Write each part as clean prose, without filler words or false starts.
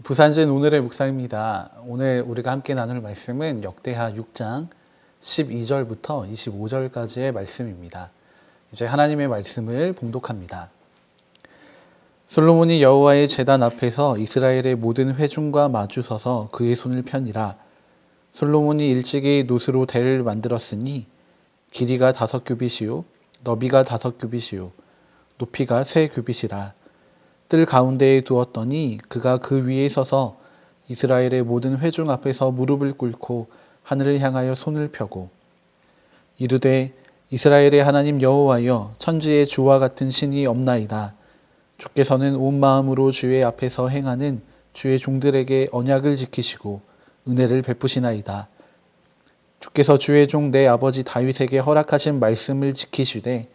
부산진 오늘의 묵상입니다. 오늘 우리가 함께 나눌 말씀은 역대하 6장 12절부터 25절까지의 말씀입니다. 이제 하나님의 말씀을 봉독합니다. 솔로몬이 여호와의 제단 앞에서 이스라엘의 모든 회중과 마주서서 그의 손을 펴니라. 솔로몬이 일찍이 노스로 대를 만들었으니 길이가 5규빗이요 너비가 5규빗이요 높이가 3규빗이라. 뜰 가운데에 두었더니 그가 그 위에 서서 이스라엘의 모든 회중 앞에서 무릎을 꿇고 하늘을 향하여 손을 펴고 이르되 이스라엘의 하나님 여호와여, 천지의 주와 같은 신이 없나이다. 주께서는 온 마음으로 주의 앞에서 행하는 주의 종들에게 언약을 지키시고 은혜를 베푸시나이다. 주께서 주의 종 내 아버지 다윗에게 허락하신 말씀을 지키시되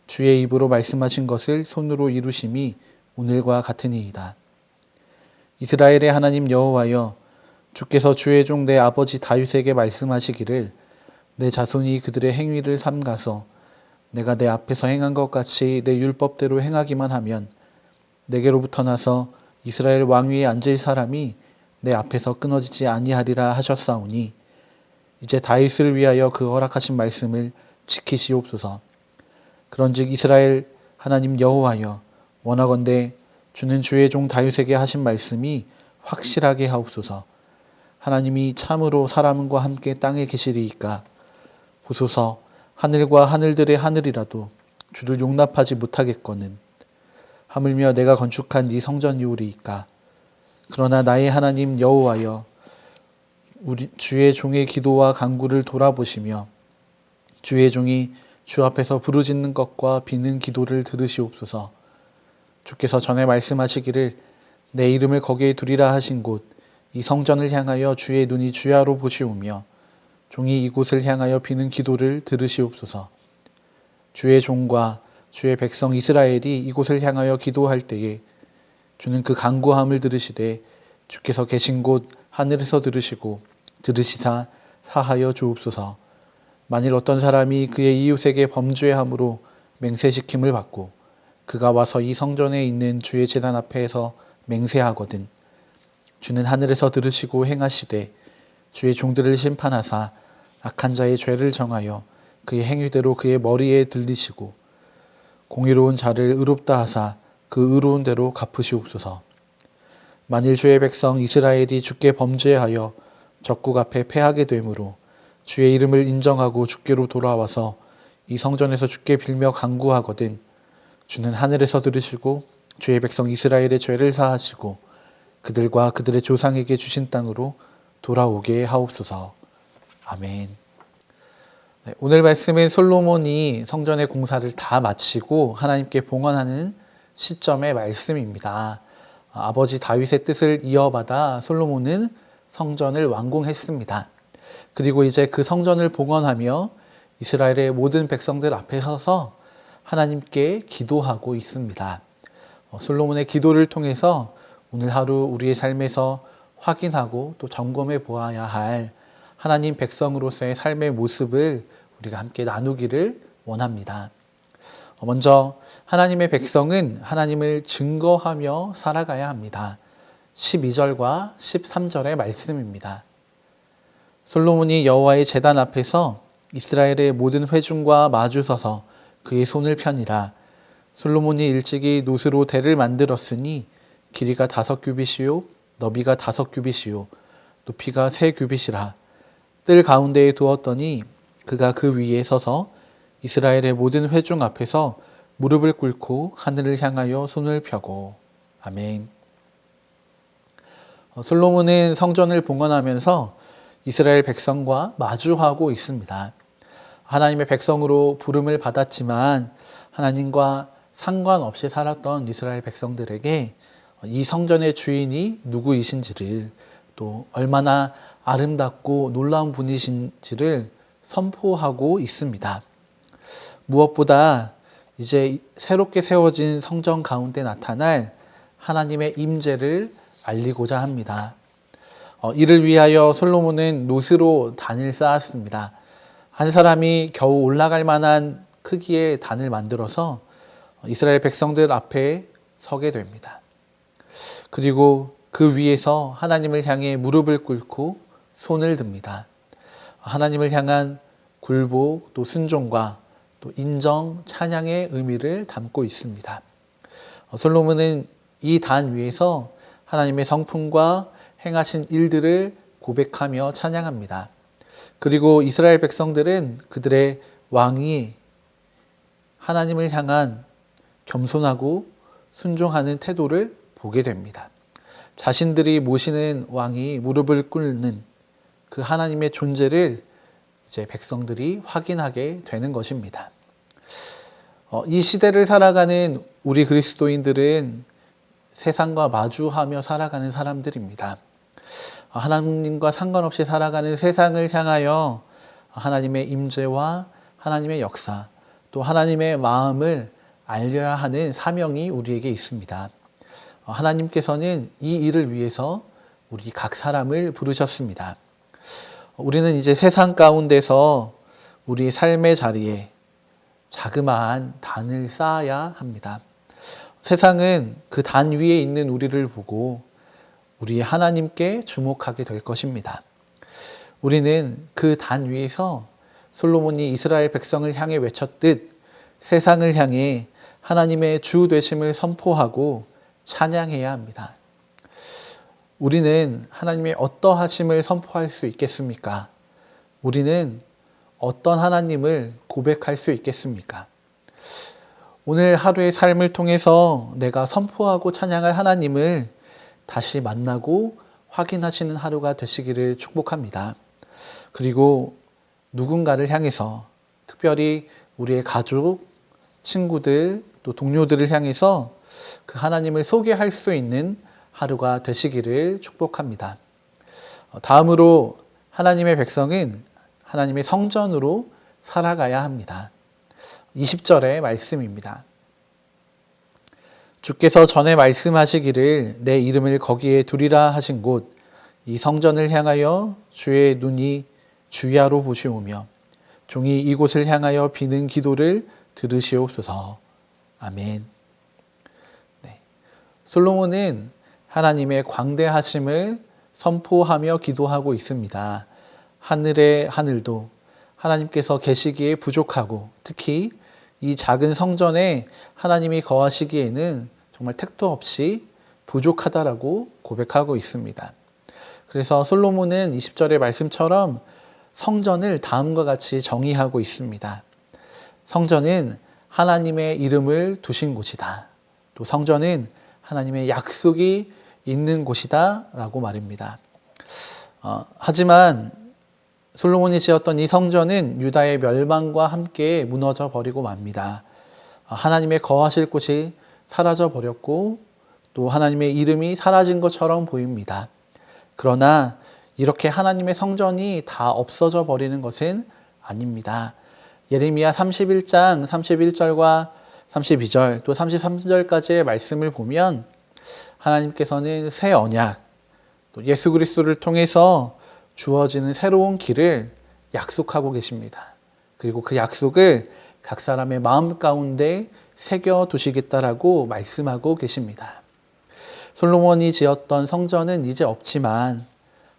주의 입으로 말씀하신 것을 손으로 이루심이 오늘과 같으니이다. 이스라엘의 하나님 여호와여, 주께서 주의 종 내 아버지 다윗에게 말씀하시기를 내 자손이 그들의 행위를 삼가서 내가 내 앞에서 행한 것 같이 내 율법대로 행하기만 하면 내게로부터 나서 이스라엘 왕위에 앉을 사람이 내 앞에서 끊어지지 아니하리라 하셨사오니 이제 다윗을 위하여 그 허락하신 말씀을 지키시옵소서. 그런즉 이스라엘 하나님 여호와여, 원하건대 주는 주의 종 다윗에게 하신 말씀이 확실하게 하옵소서. 하나님이 참으로 사람과 함께 땅에 계시리이까. 보소서, 하늘과 하늘들의 하늘이라도 주를 용납하지 못하겠거늘 하물며 내가 건축한 네 성전이오리이까. 그러나 나의 하나님 여호와여, 우리 주의 종의 기도와 간구를 돌아보시며 주의 종이 주 앞에서 부르짖는 것과 비는 기도를 들으시옵소서. 주께서 전에 말씀하시기를 내 이름을 거기에 두리라 하신 곳 이 성전을 향하여 주의 눈이 주야로 보시오며 종이 이곳을 향하여 비는 기도를 들으시옵소서. 주의 종과 주의 백성 이스라엘이 이곳을 향하여 기도할 때에 주는 그 간구함을 들으시되 주께서 계신 곳 하늘에서 들으시고 들으시사 사하여 주옵소서. 만일 어떤 사람이 그의 이웃에게 범죄함으로 맹세시킴을 받고 그가 와서 이 성전에 있는 주의 제단 앞에서 맹세하거든 주는 하늘에서 들으시고 행하시되 주의 종들을 심판하사 악한 자의 죄를 정하여 그의 행위대로 그의 머리에 들리시고 공의로운 자를 의롭다 하사 그 의로운 대로 갚으시옵소서. 만일 주의 백성 이스라엘이 주께 범죄하여 적국 앞에 패하게 되므로 주의 이름을 인정하고 주께로 돌아와서 이 성전에서 주께 빌며 간구하거든 주는 하늘에서 들으시고 주의 백성 이스라엘의 죄를 사하시고 그들과 그들의 조상에게 주신 땅으로 돌아오게 하옵소서. 아멘. 네, 오늘 말씀은 솔로몬이 성전의 공사를 다 마치고 하나님께 봉헌하는 시점의 말씀입니다. 아버지 다윗의 뜻을 이어받아 솔로몬은 성전을 완공했습니다. 그리고 이제 그 성전을 봉헌하며 이스라엘의 모든 백성들 앞에 서서 하나님께 기도하고 있습니다. 솔로몬의 기도를 통해서 오늘 하루 우리의 삶에서 확인하고 또 점검해 보아야 할 하나님 백성으로서의 삶의 모습을 우리가 함께 나누기를 원합니다. 먼저 하나님의 백성은 하나님을 증거하며 살아가야 합니다. 12절과 13절의 말씀입니다. 솔로몬이 여호와의 제단 앞에서 이스라엘의 모든 회중과 마주서서 그의 손을 펴니라. 솔로몬이 일찍이 노스로 대를 만들었으니 길이가 5규빗이요 너비가 5규빗이요 높이가 3규빗이라. 뜰 가운데에 두었더니 그가 그 위에 서서 이스라엘의 모든 회중 앞에서 무릎을 꿇고 하늘을 향하여 손을 펴고. 아멘. 솔로몬은 성전을 봉헌하면서 이스라엘 백성과 마주하고 있습니다. 하나님의 백성으로 부름을 받았지만 하나님과 상관없이 살았던 이스라엘 백성들에게 이 성전의 주인이 누구이신지를 또 얼마나 아름답고 놀라운 분이신지를 선포하고 있습니다. 무엇보다 이제 새롭게 세워진 성전 가운데 나타날 하나님의 임재를 알리고자 합니다. 이를 위하여 솔로몬은 노스로 단을 쌓았습니다. 한 사람이 겨우 올라갈 만한 크기의 단을 만들어서 이스라엘 백성들 앞에 서게 됩니다. 그리고 그 위에서 하나님을 향해 무릎을 꿇고 손을 듭니다. 하나님을 향한 굴복, 또 순종과 또 인정, 찬양의 의미를 담고 있습니다. 솔로몬은 이 단 위에서 하나님의 성품과 행하신 일들을 고백하며 찬양합니다. 그리고 이스라엘 백성들은 그들의 왕이 하나님을 향한 겸손하고 순종하는 태도를 보게 됩니다. 자신들이 모시는 왕이 무릎을 꿇는 그 하나님의 존재를 이제 백성들이 확인하게 되는 것입니다. 이 시대를 살아가는 우리 그리스도인들은 세상과 마주하며 살아가는 사람들입니다. 하나님과 상관없이 살아가는 세상을 향하여 하나님의 임재와 하나님의 역사, 또 하나님의 마음을 알려야 하는 사명이 우리에게 있습니다. 하나님께서는 이 일을 위해서 우리 각 사람을 부르셨습니다. 우리는 이제 세상 가운데서 우리 삶의 자리에 자그마한 단을 쌓아야 합니다. 세상은 그 단 위에 있는 우리를 보고 우리 하나님께 주목하게 될 것입니다. 우리는 그 단 위에서 솔로몬이 이스라엘 백성을 향해 외쳤듯 세상을 향해 하나님의 주 되심을 선포하고 찬양해야 합니다. 우리는 하나님의 어떠하심을 선포할 수 있겠습니까? 우리는 어떤 하나님을 고백할 수 있겠습니까? 오늘 하루의 삶을 통해서 내가 선포하고 찬양할 하나님을 다시 만나고 확인하시는 하루가 되시기를 축복합니다. 그리고 누군가를 향해서, 특별히 우리의 가족, 친구들, 또 동료들을 향해서 그 하나님을 소개할 수 있는 하루가 되시기를 축복합니다. 다음으로 하나님의 백성은 하나님의 성전으로 살아가야 합니다. 20절의 말씀입니다. 주께서 전에 말씀하시기를 내 이름을 거기에 두리라 하신 곳 이 성전을 향하여 주의 눈이 주야로 보시오며 종이 이곳을 향하여 비는 기도를 들으시옵소서. 아멘. 네. 솔로몬은 하나님의 광대하심을 선포하며 기도하고 있습니다. 하늘의 하늘도 하나님께서 계시기에 부족하고 특히 이 작은 성전에 하나님이 거하시기에는 정말 택도 없이 부족하다라고 고백하고 있습니다. 그래서 솔로몬은 20절의 말씀처럼 성전을 다음과 같이 정의하고 있습니다. 성전은 하나님의 이름을 두신 곳이다. 또 성전은 하나님의 약속이 있는 곳이다 라고 말입니다. 하지만 솔로몬이 지었던 이 성전은 유다의 멸망과 함께 무너져 버리고 맙니다. 하나님의 거하실 곳이 사라져 버렸고 또 하나님의 이름이 사라진 것처럼 보입니다. 그러나 이렇게 하나님의 성전이 다 없어져 버리는 것은 아닙니다. 예레미야 31장 31절과 32절 또 33절까지의 말씀을 보면 하나님께서는 새 언약, 또 예수 그리스도를 통해서 주어지는 새로운 길을 약속하고 계십니다. 그리고 그 약속을 각 사람의 마음 가운데 새겨 두시겠다라고 말씀하고 계십니다. 솔로몬이 지었던 성전은 이제 없지만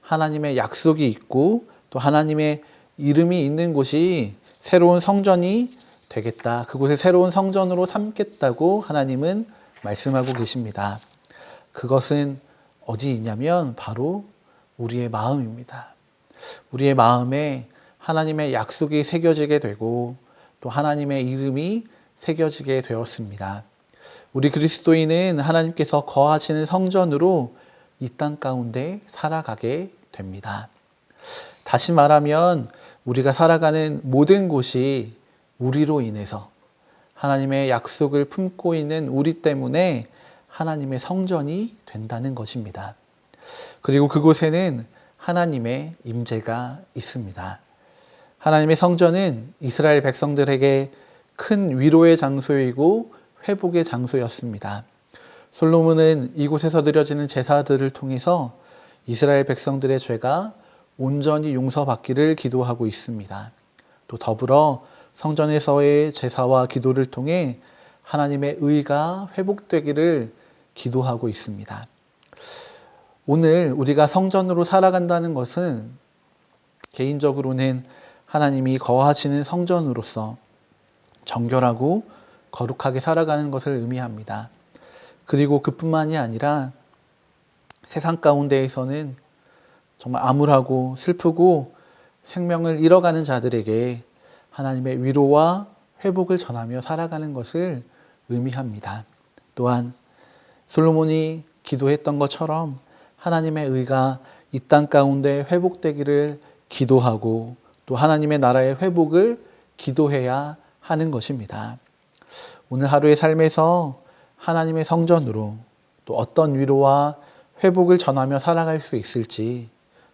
하나님의 약속이 있고 또 하나님의 이름이 있는 곳이 새로운 성전이 되겠다. 그곳에 새로운 성전으로 삼겠다고 하나님은 말씀하고 계십니다. 그것은 어디 있냐면 바로 우리의 마음입니다. 우리의 마음에 하나님의 약속이 새겨지게 되고 또 하나님의 이름이 새겨지게 되었습니다. 우리 그리스도인은 하나님께서 거하시는 성전으로 이 땅 가운데 살아가게 됩니다. 다시 말하면 우리가 살아가는 모든 곳이 우리로 인해서 하나님의 약속을 품고 있는 우리 때문에 하나님의 성전이 된다는 것입니다. 그리고 그곳에는 하나님의 임재가 있습니다. 하나님의 성전은 이스라엘 백성들에게 큰 위로의 장소이고 회복의 장소였습니다. 솔로몬은 이곳에서 드려지는 제사들을 통해서 이스라엘 백성들의 죄가 온전히 용서받기를 기도하고 있습니다. 또 더불어 성전에서의 제사와 기도를 통해 하나님의 의가 회복되기를 기도하고 있습니다. 오늘 우리가 성전으로 살아간다는 것은 개인적으로는 하나님이 거하시는 성전으로서 정결하고 거룩하게 살아가는 것을 의미합니다. 그리고 그뿐만이 아니라 세상 가운데에서는 정말 암울하고 슬프고 생명을 잃어가는 자들에게 하나님의 위로와 회복을 전하며 살아가는 것을 의미합니다. 또한 솔로몬이 기도했던 것처럼 하나님의 의가 이 땅 가운데 회복되기를 기도하고 또 하나님의 나라의 회복을 기도해야 하는 것입니다. 오늘 하루의 삶에서 하나님의 성전으로 또 어떤 위로와 회복을 전하며 살아갈 수 있을지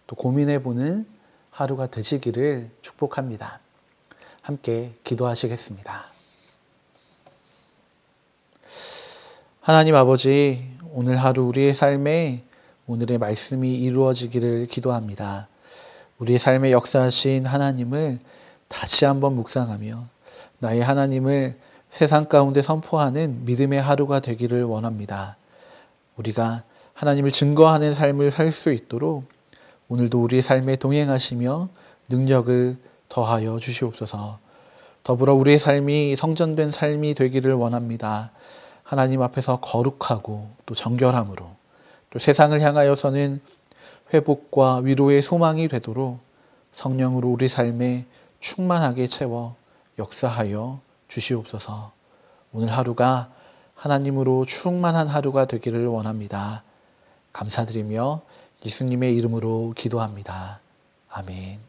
또 고민해보는 하루가 되시기를 축복합니다. 함께 기도하시겠습니다. 하나님 아버지, 오늘 하루 우리의 삶에 오늘의 말씀이 이루어지기를 기도합니다. 우리의 삶에 역사하신 하나님을 다시 한번 묵상하며 나의 하나님을 세상 가운데 선포하는 믿음의 하루가 되기를 원합니다. 우리가 하나님을 증거하는 삶을 살 수 있도록 오늘도 우리의 삶에 동행하시며 능력을 더하여 주시옵소서. 더불어 우리의 삶이 성전된 삶이 되기를 원합니다. 하나님 앞에서 거룩하고 또 정결함으로 또 세상을 향하여서는 회복과 위로의 소망이 되도록 성령으로 우리 삶에 충만하게 채워 역사하여 주시옵소서. 오늘 하루가 하나님으로 충만한 하루가 되기를 원합니다. 감사드리며 예수님의 이름으로 기도합니다. 아멘.